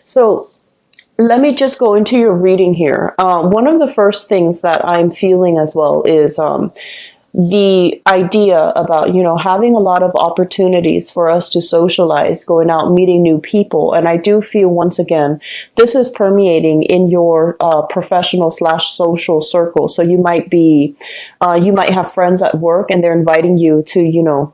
So let me just go into your reading here. One of the first things that I'm feeling as well is the idea about, having a lot of opportunities for us to socialize, going out, meeting new people. And I do feel, once again, this is permeating in your professional / social circle. So you might have friends at work and they're inviting you to,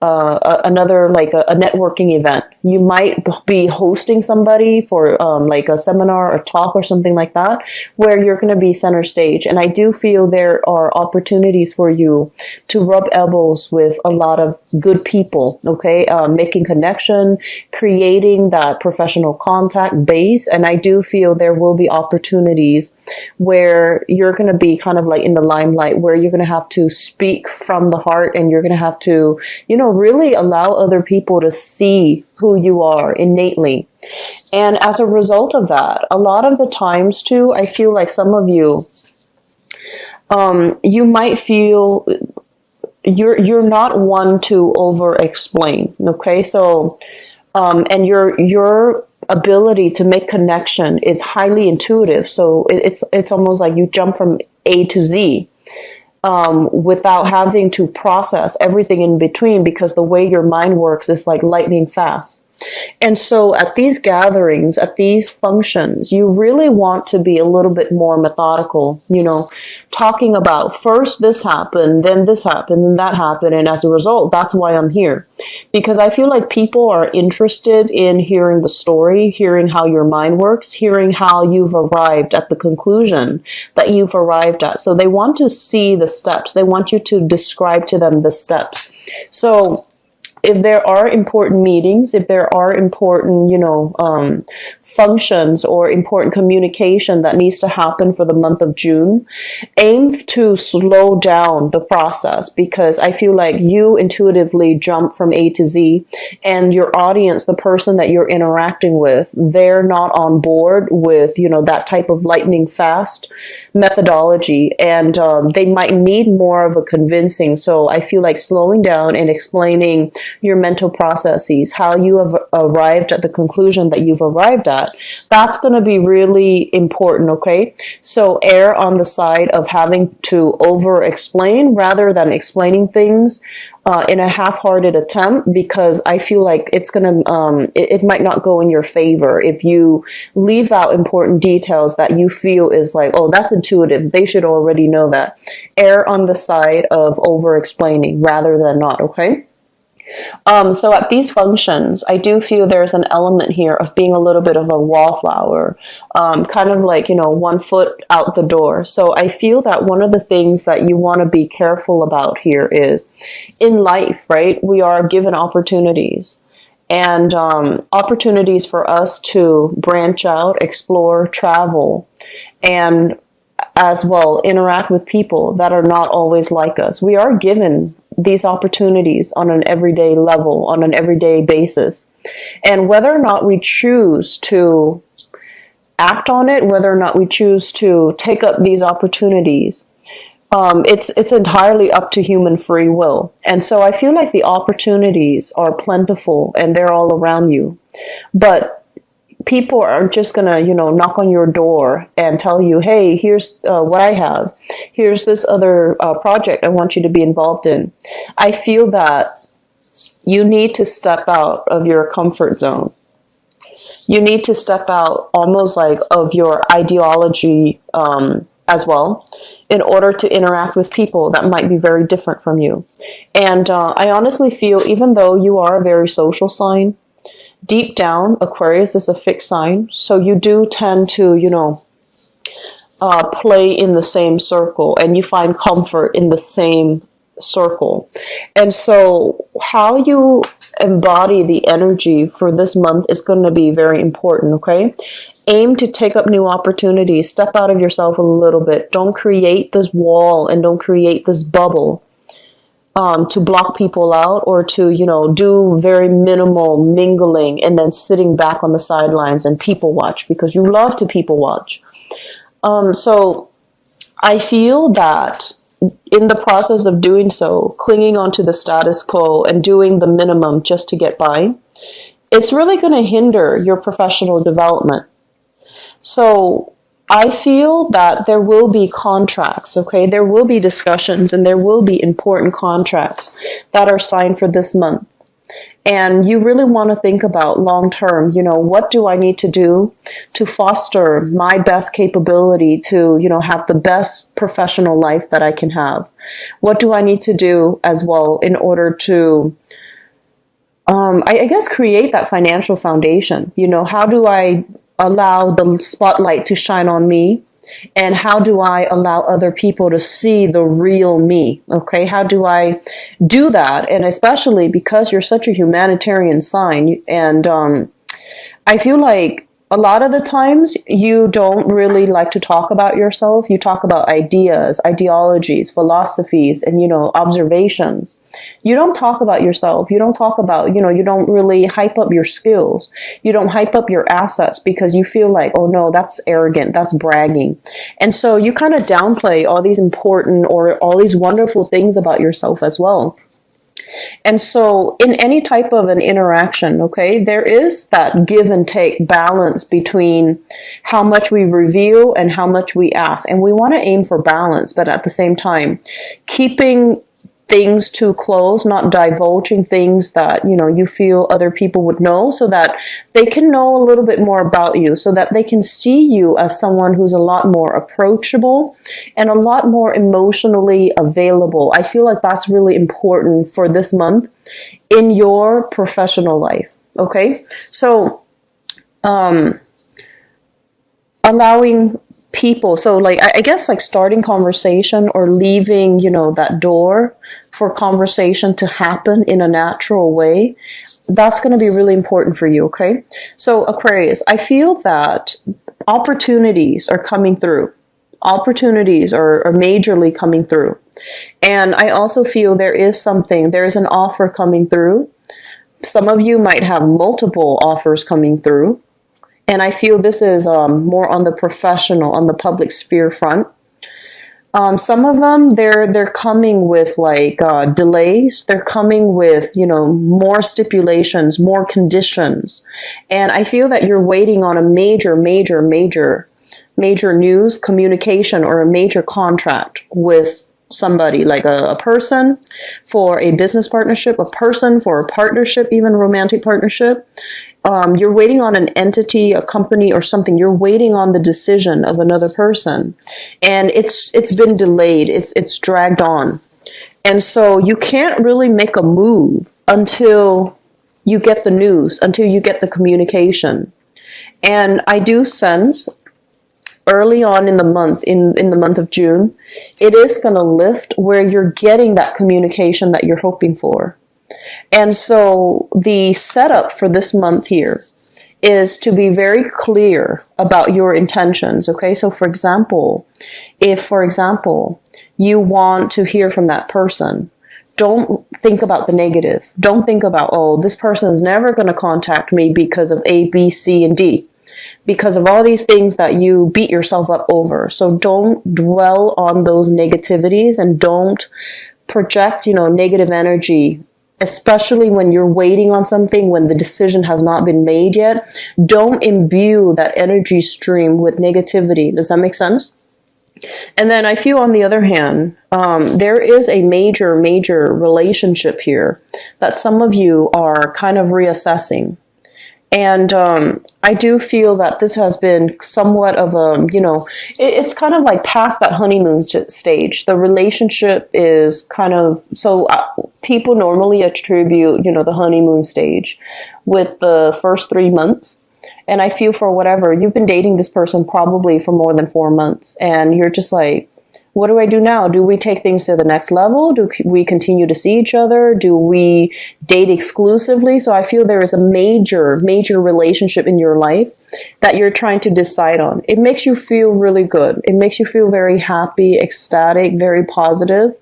another, like a networking event. You might be hosting somebody for like a seminar or talk or something like that, where you're going to be center stage. And I do feel there are opportunities for you to rub elbows with a lot of good people, okay? Making connection, creating that professional contact base. And I do feel there will be opportunities where you're going to be kind of like in the limelight, where you're going to have to speak from the heart, and you're going to have to, really allow other people to see who you are innately. And as a result of that, a lot of the times too, I feel like some of you, you might feel you're not one to over explain. Okay. So, and your ability to make connection is highly intuitive. So it's almost like you jump from A to Z. Without having to process everything in between, because the way your mind works is like lightning fast. And so at these gatherings, at these functions, you really want to be a little bit more methodical, talking about first this happened, then this happened, then that happened. And as a result, that's why I'm here. Because I feel like people are interested in hearing the story, hearing how your mind works, hearing how you've arrived at the conclusion that you've arrived at. So they want to see the steps. They want you to describe to them the steps. So if there are important meetings, if there are important, functions or important communication that needs to happen for the month of June, aim to slow down the process, because I feel like you intuitively jump from A to Z, and your audience, the person that you're interacting with, they're not on board with, that type of lightning fast methodology, and they might need more of a convincing. So I feel like slowing down and explaining your mental processes, how you have arrived at the conclusion that you've arrived at, that's going to be really important, okay? So err on the side of having to over-explain rather than explaining things in a half-hearted attempt, because I feel like it's going to, it might not go in your favor if you leave out important details that you feel is like, oh, that's intuitive, they should already know that. Err on the side of over-explaining rather than not, okay? So at these functions, I do feel there's an element here of being a little bit of a wallflower, kind of like, 1 foot out the door. So I feel that one of the things that you want to be careful about here is, in life, right, we are given opportunities. And opportunities for us to branch out, explore, travel, and as well interact with people that are not always like us. We are given these opportunities on an everyday level, on an everyday basis. And whether or not we choose to act on it, whether or not we choose to take up these opportunities, it's entirely up to human free will. And so I feel like the opportunities are plentiful and they're all around you. But people aren't just going to, knock on your door and tell you, hey, here's what I have. Here's this other project I want you to be involved in. I feel that you need to step out of your comfort zone. You need to step out almost like of your ideology as well, in order to interact with people that might be very different from you. And I honestly feel, even though you are a very social sign, deep down, Aquarius is a fixed sign, so you do tend to, play in the same circle, and you find comfort in the same circle. And so how you embody the energy for this month is going to be very important, okay? Aim to take up new opportunities. Step out of yourself a little bit. Don't create this wall and don't create this bubble to block people out, or to, do very minimal mingling and then sitting back on the sidelines and people watch, because you love to people watch. So I feel that in the process of doing so, clinging onto the status quo and doing the minimum just to get by it's really going to hinder your professional development. So I feel that there will be contracts, okay? There will be discussions and there will be important contracts that are signed for this month. And you really want to think about long term, what do I need to do to foster my best capability to, have the best professional life that I can have? What do I need to do as well in order to, I guess, create that financial foundation? How do I allow the spotlight to shine on me? And how do I allow other people to see the real me? Okay, how do I do that? And especially because you're such a humanitarian sign, and I feel like a lot of the times you don't really like to talk about yourself. You talk about ideas, ideologies, philosophies, and, observations. You don't talk about yourself. You don't talk about, you don't really hype up your skills. You don't hype up your assets because you feel like, oh no, that's arrogant, that's bragging. And so you kind of downplay all these important or all these wonderful things about yourself as well. And so in any type of an interaction, okay, there is that give and take balance between how much we reveal and how much we ask. And we want to aim for balance, but at the same time, keeping things too close, not divulging things that, you feel other people would know, so that they can know a little bit more about you, so that they can see you as someone who's a lot more approachable and a lot more emotionally available. I feel like that's really important for this month in your professional life. Okay. So, allowing people, so like I guess like starting conversation or leaving that door for conversation to happen in a natural way, that's going to be really important for you. Okay, so Aquarius, I feel that opportunities are coming through. Opportunities are majorly coming through, and I also feel there is an offer coming through. Some of you might have multiple offers coming through. And I feel this is more on the professional, on the public sphere front. Some of them, they're coming with like delays. They're coming with, more stipulations, more conditions. And I feel that you're waiting on a major news, communication, or a major contract with somebody, like a person for a business partnership, a person for a partnership, even romantic partnership. You're waiting on an entity, a company, or something. You're waiting on the decision of another person, and it's been delayed. It's dragged on, and so you can't really make a move until you get the news, until you get the communication. And I do sense early on in the month, in the month of June, it is going to lift where you're getting that communication that you're hoping for. And so the setup for this month here is to be very clear about your intentions. Okay, so for example, if you want to hear from that person, don't think about the negative. Don't think about, oh, this person is never going to contact me because of A, B, C, and D, because of all these things that you beat yourself up over. So don't dwell on those negativities, and don't project, negative energy, especially when you're waiting on something, when the decision has not been made yet. Don't imbue that energy stream with negativity. Does that make sense? And then I feel, on the other hand, there is a major relationship here that some of you are kind of reassessing. And I do feel that this has been somewhat of a, it's kind of like past that honeymoon stage. The relationship is kind of, so people normally attribute, the honeymoon stage with the first 3 months. And I feel, for whatever, you've been dating this person probably for more than 4 months, and you're just like, what do I do now? Do we take things to the next level? Do we continue to see each other? Do we date exclusively? So I feel there is a major relationship in your life that you're trying to decide on. It makes you feel really good. It makes you feel very happy, ecstatic, very positive.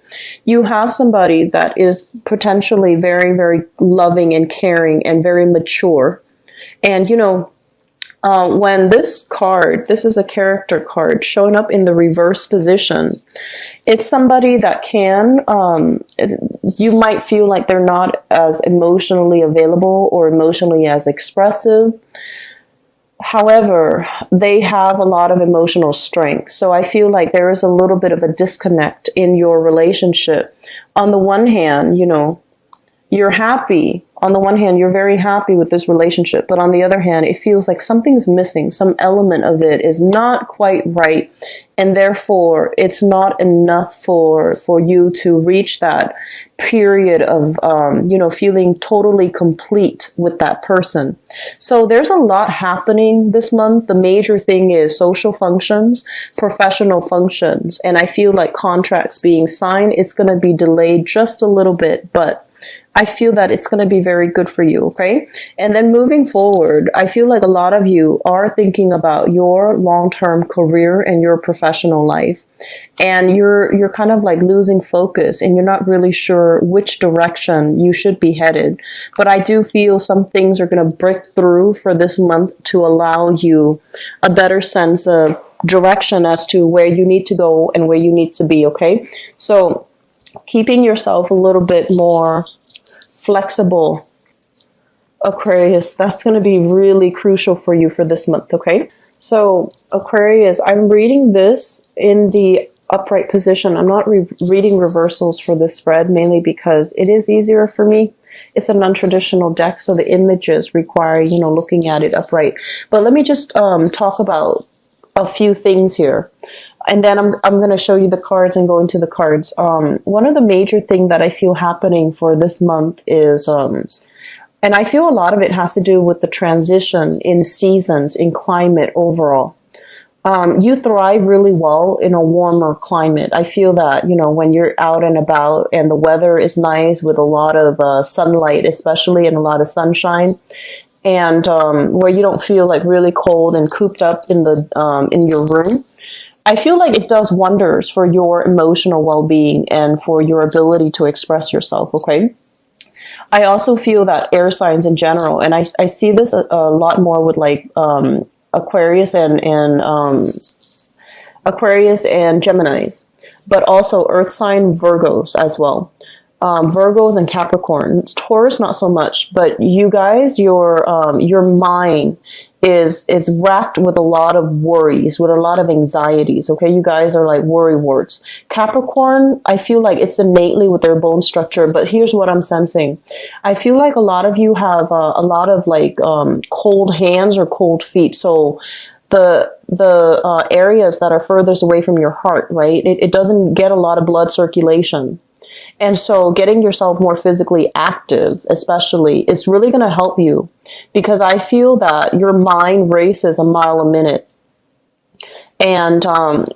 You have somebody that is potentially very, very loving and caring and very mature. And, When this card, this is a character card showing up in the reverse position, it's somebody that you might feel like they're not as emotionally available or emotionally as expressive. However, they have a lot of emotional strength. So I feel like there is a little bit of a disconnect in your relationship. On the one hand, you're happy. On the one hand, you're very happy with this relationship. But on the other hand, it feels like something's missing. Some element of it is not quite right. And therefore, it's not enough for you to reach that period of, feeling totally complete with that person. So there's a lot happening this month. The major thing is social functions, professional functions. And I feel like contracts being signed, it's going to be delayed just a little bit, but I feel that it's going to be very good for you, okay? And then moving forward, I feel like a lot of you are thinking about your long-term career and your professional life. And you're kind of like losing focus and you're not really sure which direction you should be headed. But I do feel some things are going to break through for this month to allow you a better sense of direction as to where you need to go and where you need to be, okay? So keeping yourself a little bit more flexible, Aquarius, that's going to be really crucial for you for this month, okay? So Aquarius, I'm reading this in the upright position. I'm not reading reversals for this spread, mainly because it is easier for me. It's a non-traditional deck, so the images require, looking at it upright. But let me just talk about a few things here. And then I'm going to show you the cards and go into the cards. One of the major thing that I feel happening for this month is, and I feel a lot of it has to do with the transition in seasons, in climate overall. You thrive really well in a warmer climate. I feel that, when you're out and about and the weather is nice with a lot of sunlight, especially, and a lot of sunshine, and where you don't feel like really cold and cooped up in your room. I feel like it does wonders for your emotional well-being and for your ability to express yourself, okay? I also feel that air signs in general, and I see this a lot more with like Aquarius and Geminis, but also earth sign Virgos as well. Virgos and Capricorn. Taurus, not so much, but you guys, your mind is racked with a lot of worries, with a lot of anxieties, okay? You guys are like worry warts. Capricorn, I feel like it's innately with their bone structure, but here's what I'm sensing. I feel like a lot of you have a lot of like cold hands or cold feet, so the areas that are furthest away from your heart, right? It doesn't get a lot of blood circulation. And so getting yourself more physically active, especially, is really going to help you, because I feel that your mind races a mile a minute. And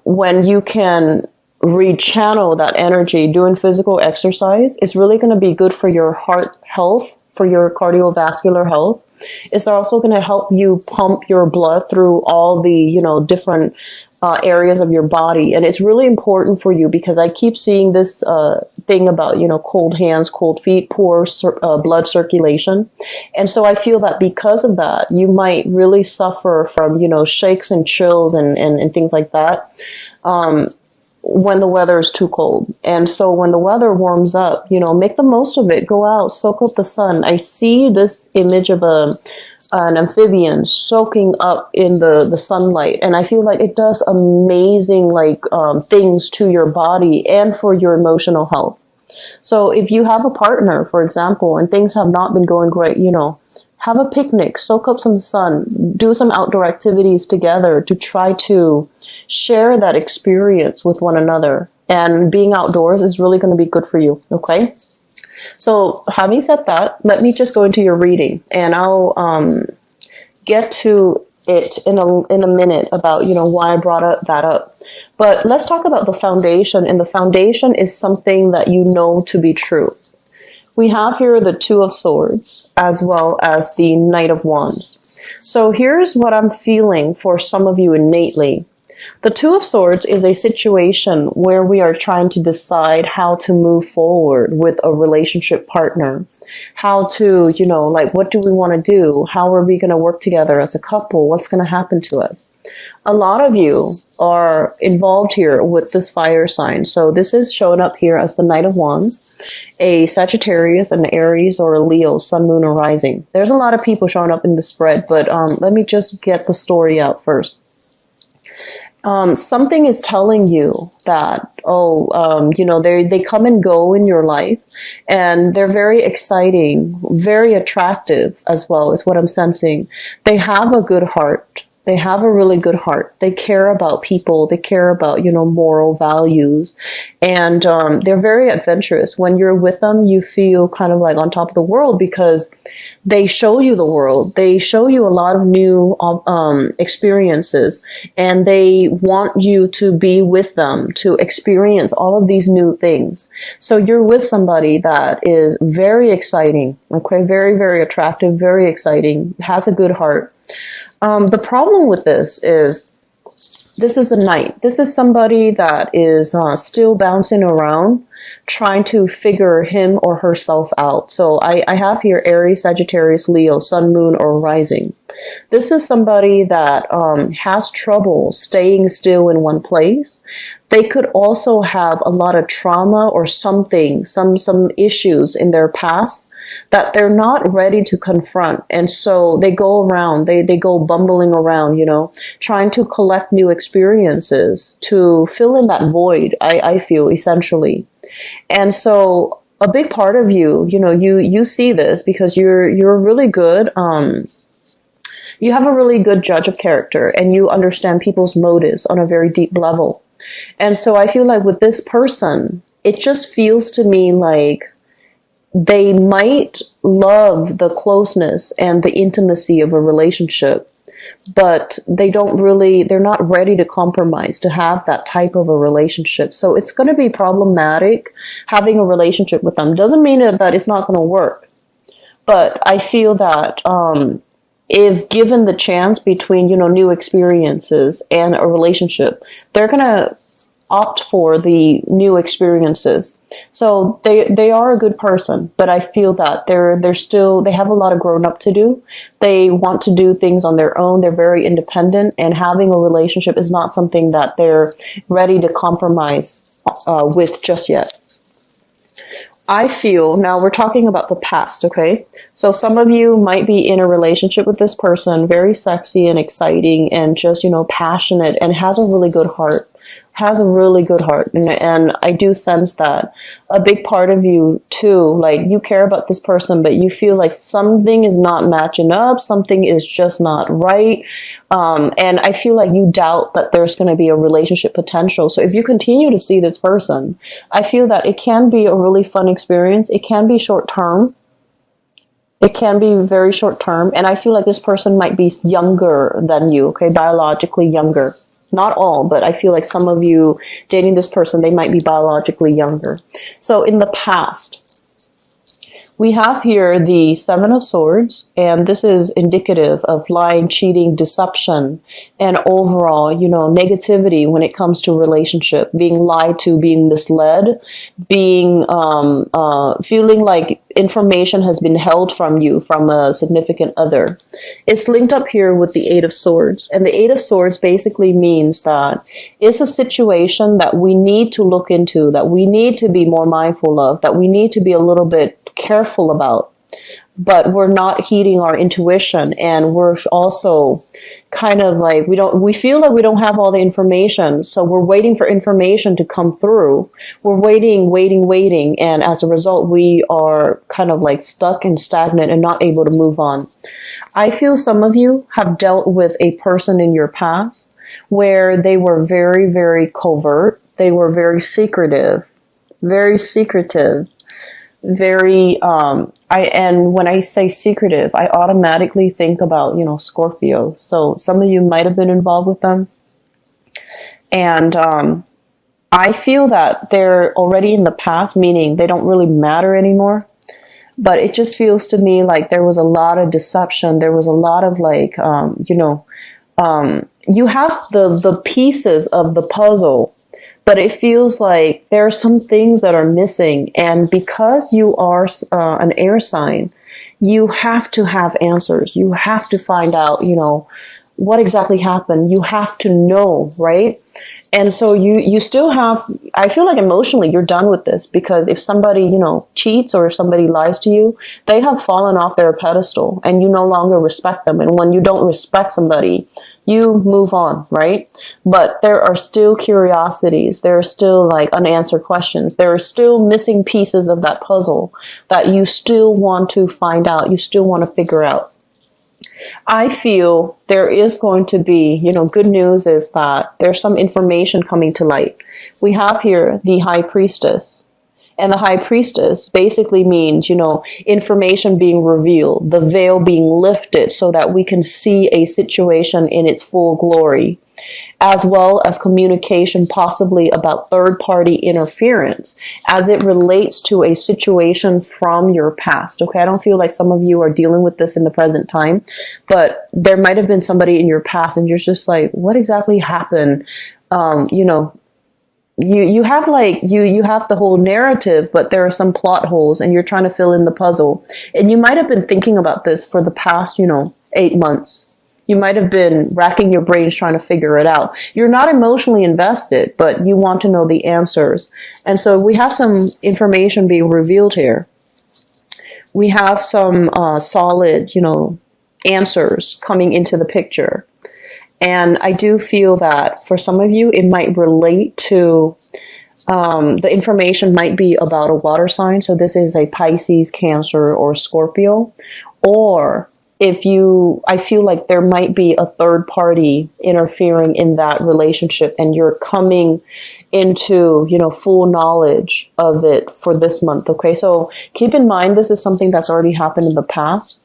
when you can rechannel that energy doing physical exercise, it's really going to be good for your heart health, for your cardiovascular health. It's also going to help you pump your blood through all the, different areas of your body. And it's really important for you, because I keep seeing this thing about, cold hands, cold feet, poor blood circulation. And so I feel that because of that, you might really suffer from, shakes and chills and things like that when the weather is too cold. And so when the weather warms up, make the most of it. Go out, soak up the sun. I see this image of an amphibian soaking up in the sunlight, and I feel like it does amazing things to your body and for your emotional health. So if you have a partner, for example, and things have not been going great, have a picnic, soak up some sun, do some outdoor activities together to try to share that experience with one another. And being outdoors is really going to be good for you, okay? So having said that, let me just go into your reading, and I'll get to it in a minute about, why I brought that up. But let's talk about the foundation, and the foundation is something that you know to be true. We have here the Two of Swords as well as the Knight of Wands. So here's what I'm feeling for some of you innately. The Two of Swords is a situation where we are trying to decide how to move forward with a relationship partner. How to, like, what do we want to do? How are we going to work together as a couple? What's going to happen to us? A lot of you are involved here with this fire sign. So this is showing up here as the Knight of Wands, a Sagittarius, an Aries, or a Leo, Sun, Moon, or Rising. There's a lot of people showing up in the spread, but let me just get the story out first. Something is telling you that, they come and go in your life, and they're very exciting, very attractive as well, is what I'm sensing. They have a good heart. They have a really good heart. They care about people. They care about, moral values. And they're very adventurous. When you're with them, you feel kind of like on top of the world because they show you the world. They show you a lot of new experiences. And they want you to be with them to experience all of these new things. So you're with somebody that is very exciting, okay? Very, very attractive, very exciting, has a good heart. The problem with this is a knight. This is somebody that is still bouncing around, trying to figure him or herself out. So I have here Aries, Sagittarius, Leo, Sun, Moon, or Rising. This is somebody that has trouble staying still in one place. They could also have a lot of trauma or something, some issues in their past that they're not ready to confront. And so they go around, they go bumbling around, trying to collect new experiences to fill in that void, I feel, essentially. And so a big part of you, you see this because you're really good. You have a really good judge of character and you understand people's motives on a very deep level. And so I feel like with this person, it just feels to me like they might love the closeness and the intimacy of a relationship, but they're not ready to compromise to have that type of a relationship. So it's going to be problematic having a relationship with them. Doesn't mean that it's not going to work, but I feel that if given the chance between, new experiences and a relationship, they're going to opt for the new experiences. So they are a good person, but I feel that they have a lot of grown up to do. They want to do things on their own. They're very independent, and having a relationship is not something that they're ready to compromise with just yet. I feel, now we're talking about the past, okay? So some of you might be in a relationship with this person, very sexy and exciting and just, passionate, and has a really good heart. And I do sense that a big part of you too, like you care about this person, but you feel like something is not matching up, something is just not right. And I feel like you doubt that there's going to be a relationship potential. So if you continue to see this person, I feel that it can be a really fun experience. It can be short term. It can be very short term. And I feel like this person might be younger than you, okay, biologically younger. Not all, but I feel like some of you dating this person, they might be biologically younger. So in the past, we have here the Seven of Swords, and this is indicative of lying, cheating, deception, and overall, negativity when it comes to relationship, being lied to, being misled, being, feeling like information has been held from you from a significant other. It's linked up here with the Eight of Swords, and the Eight of Swords basically means that it's a situation that we need to look into, that we need to be more mindful of, that we need to be a little bit careful about, but we're not heeding our intuition, and we're also kind of like we feel like we don't have all the information, so we're waiting for information to come through. We're waiting, and as a result we are kind of like stuck and stagnant and not able to move on. I feel some of you have dealt with a person in your past where they were very, very covert, they were very secretive, very and when I say secretive, I automatically think about Scorpio. So some of you might have been involved with them, and I feel that they're already in the past, meaning they don't really matter anymore. But it just feels to me like there was a lot of deception. There was a lot of You have the pieces of the puzzle, but it feels like there are some things that are missing. And because you are an air sign, you have to have answers. You have to find out, what exactly happened. You have to know, right? And so you still have, I feel like emotionally you're done with this, because if somebody, cheats, or if somebody lies to you, they have fallen off their pedestal and you no longer respect them. And when you don't respect somebody, you move on, right? But there are still curiosities. There are still like unanswered questions. There are still missing pieces of that puzzle that you still want to find out. You still want to figure out. I feel there is going to be, good news is that there's some information coming to light. We have here the High Priestess. And the High Priestess basically means, information being revealed, the veil being lifted so that we can see a situation in its full glory, as well as communication possibly about third-party interference as it relates to a situation from your past. Okay, I don't feel like some of you are dealing with this in the present time, but there might have been somebody in your past and you're just like, what exactly happened? You have you have the whole narrative, but there are some plot holes and you're trying to fill in the puzzle. And you might have been thinking about this for the past, 8 months. You might have been racking your brains trying to figure it out. You're not emotionally invested, but you want to know the answers. And so we have some information being revealed here. We have some solid, answers coming into the picture. And I do feel that for some of you, it might relate to, the information might be about a water sign. So this is a Pisces, Cancer, or Scorpio. Or I feel like there might be a third party interfering in that relationship and you're coming into, full knowledge of it for this month. Okay. So keep in mind, this is something that's already happened in the past.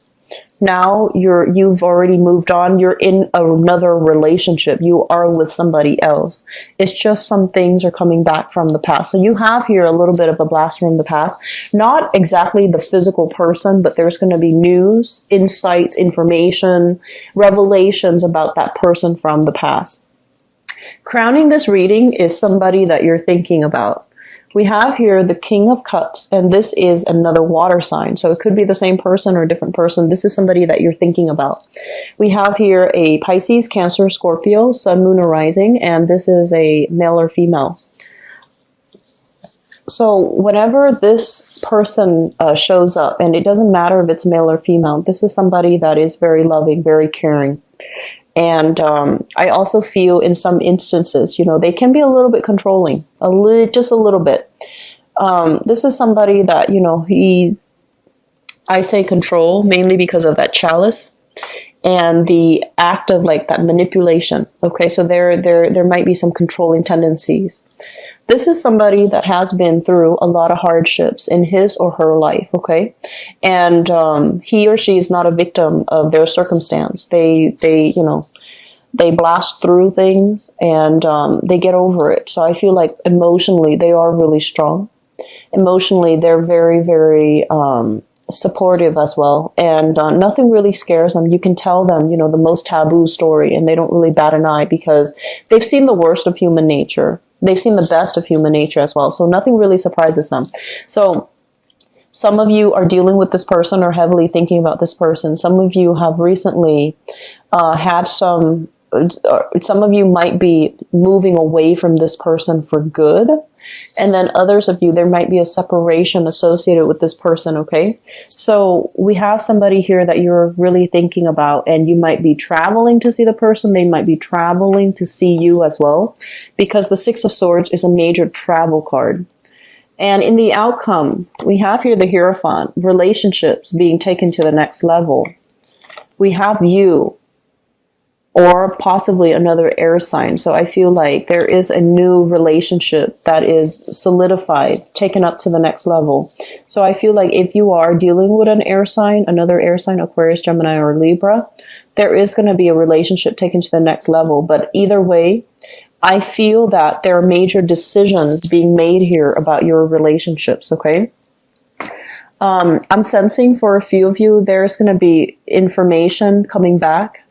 Now you've already moved on. You're in another relationship. You are with somebody else. It's just some things are coming back from the past. So you have here a little bit of a blast from the past. Not exactly the physical person, but there's going to be news, insights, information, revelations about that person from the past. Crowning this reading is somebody that you're thinking about. We have here the King of Cups, and this is another water sign. So it could be the same person or a different person. This is somebody that you're thinking about. We have here a Pisces, Cancer, Scorpio, Sun, Moon, or Rising, and this is a male or female. So whenever this person shows up, and it doesn't matter if it's male or female, this is somebody that is very loving, very caring. And I also feel in some instances, they can be a little bit controlling, just a little bit. This is somebody that, I say control mainly because of that chalice and the act of like that manipulation. Okay, so there might be some controlling tendencies. This is somebody that has been through a lot of hardships in his or her life, okay? And he or she is not a victim of their circumstance. They blast through things and they get over it. So I feel like emotionally they are really strong. Emotionally, they're very, very supportive as well. And nothing really scares them. You can tell them, the most taboo story and they don't really bat an eye because they've seen the worst of human nature. They've seen the best of human nature as well. So nothing really surprises them. So some of you are dealing with this person or heavily thinking about this person. Some of you have recently had some of you might be moving away from this person for good. And then others of you, there might be a separation associated with this person, okay? So we have somebody here that you're really thinking about, and you might be traveling to see the person. They might be traveling to see you as well, because the Six of Swords is a major travel card. And in the outcome, we have here the Hierophant, relationships being taken to the next level. We have you, or possibly another air sign. So I feel like there is a new relationship that is solidified, taken up to the next level. So I feel like if you are dealing with an air sign, another air sign, Aquarius, Gemini, or Libra, there is going to be a relationship taken to the next level. But either way, I feel that there are major decisions being made here about your relationships, okay? I'm sensing for a few of you, there's going to be information coming back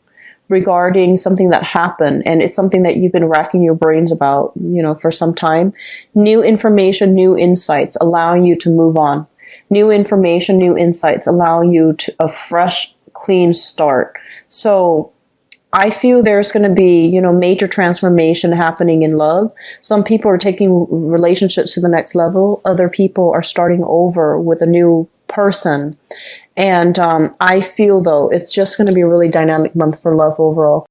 regarding something that happened, and it's something that you've been racking your brains about, for some time. New information, new insights, allowing you to move on. New information, new insights, allowing you to a fresh, clean start. So I feel there's going to be, major transformation happening in love. Some people are taking relationships to the next level. Other people are starting over with a new person. And I feel, though, it's just going to be a really dynamic month for love overall.